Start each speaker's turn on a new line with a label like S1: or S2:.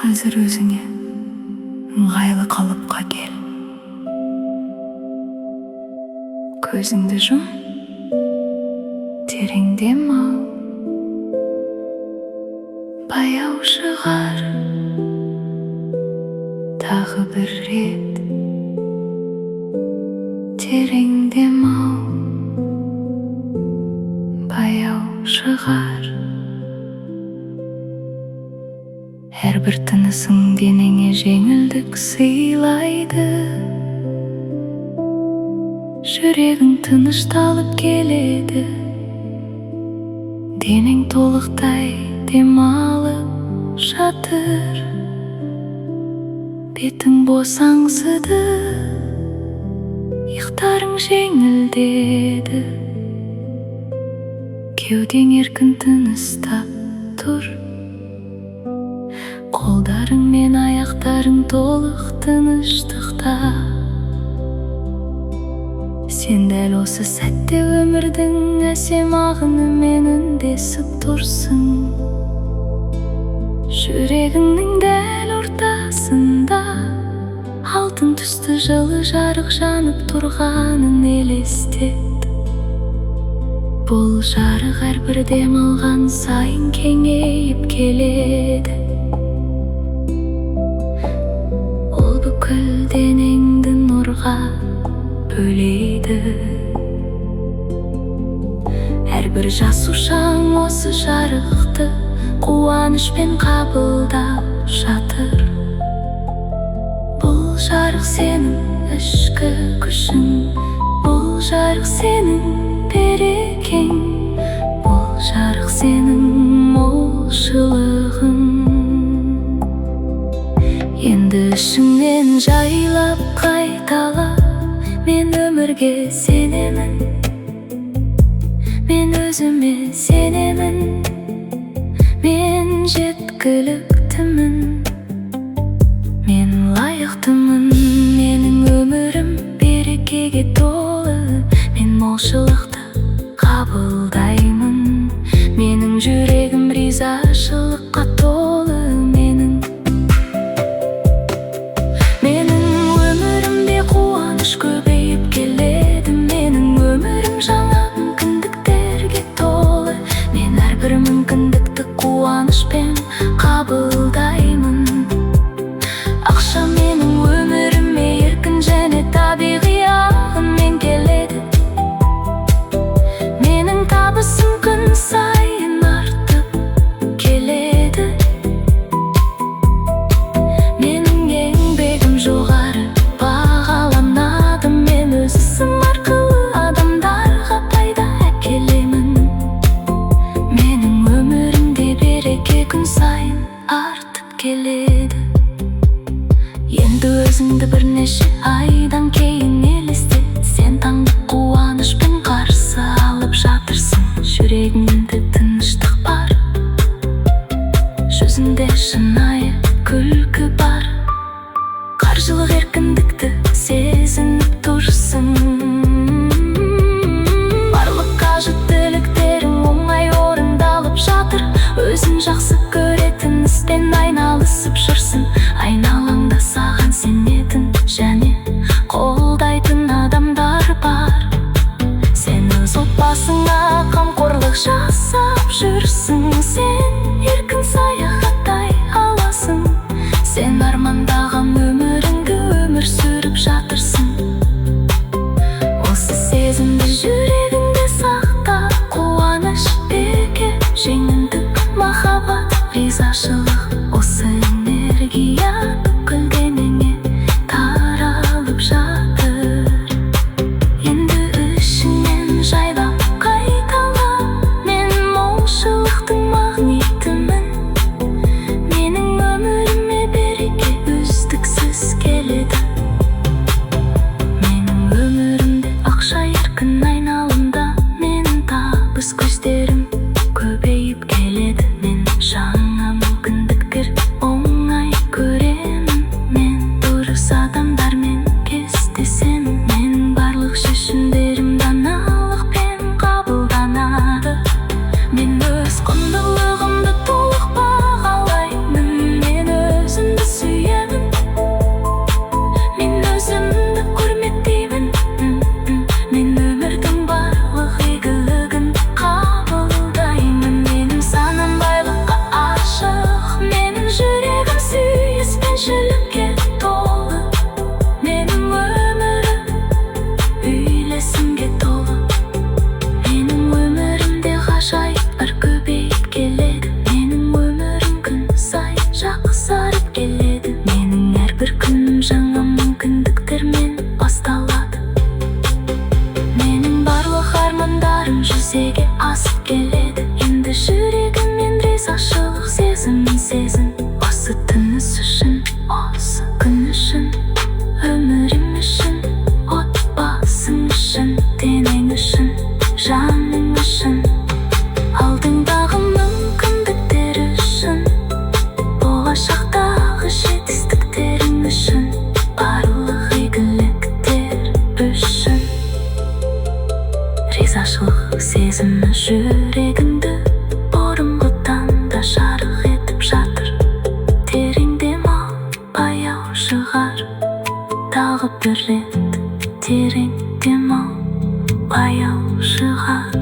S1: Азыр өзүңө ыңгайлы калыпка кел. Көзүңдү жум, терең дем ал. Баяу шыгар дагы бир рет. Терең дем ал. Баяу шыгар. Эр бир тынысың денеңе жеңилдик сыйлайды. Жүрегің тынышталып келеді. Денең толықтай дем алып жатыр. Бетің босаңсыды, иқтарың жеңілдеді. Кеудең еркін тыныстап тұр. Қолдарың мен аяқтарың толық тыныштықта. Сен дәл осы сәтте өмірдің әсем ағынымен үндесіп тұрсың. Жүрегіңнің дәл ортасында алтын түсті жылы жарық жанып тұрғанын елестет. Бұл жарық әрбір дем алған сайын кеңейіп келеді. Ол бүкіл денеңді нұрға бөлейді. Әрбір жасушаң осы жарықты қуанышпен қабылдап жатыр. Бұл жарық сенің ішкі күшің, бұл жарық сенің берекең, бұл жарық сенің молшылығың. Енді ішіңнен жайлап қайтала. Мен өмірге сенемін, мен өзіме сенемін, мен жеткіліктімін, мен лайықтымын. Менің өмірім берекеге толы, мен молшылықты қабылдаймын. Менің жүрегім ризашылыққа толы. Менің өмірімде қуаныш көбейіп келеді. Менің өмірім жаңа мүмкіндіктерге толы. Мен әрбір мүмкіндікті қуанышпен қабылдаймын. Ақша менің өміріме еркін және табиғи ағынмен келеді. Менің табысым күн сайын артып келеді. Менің еңбегім жоғары бағаланады. Мен өз ісім арқылы адамдарға пайда әкелемін. Менің өмірімде береке күн сайын артып келеді. Енді өзіңді бірнеше айдан кейін елестет. Сен таңды қуанышпен қарсы алып жатырсың. Жүрегіңде тыныштық бар, жүзіңде шынайы күлкі бар. Қаржылық еркіндікті сезініп тұрсың. Барлық қажет тілектерің оңай орындалып жатыр. Өзің жақсы көретін іспен айналысып жүрсің. Айналаңда саған сенетін және қолдайтын адамдар бар. Сен өз отбасыңа қамқорлық жасап жүрсің. Сен еркін саяхаттай аласың. Сен армандаған өміріңді өмір сүріп жатырсың. Осы сезімді жүрегіңде сақта. Қуаныш, береке, жеңілдік, махаббат, ризашылық. Осы энергия бүкіл денеңе таралып жатыр. Енді ішіңнен жайлап қайтала. Мен молшылықтың магнитімін. Менің өміріме береке үздіксіз келеді. Менің өмірімде ақша еркін айналымда. Менің табыс көздерім көбейіп келеді. Мен жаңа мүмкіндіктер оңай көремін. Осы тыныс үшін, осы күн үшін, өмірім үшін, отбасың үшін, денең үшін, жаның үшін, алдыңдағы мүмкіндіктер үшін, болашақтағы жетістіктерің үшін, барлық игіліктер үшін. Ризашылық сезімі жүрегіңді бұрынғыдан да жарық етіп жатыр. Терең демал, баяу шығар. Тағы бір рет терең демал, баяу шығар.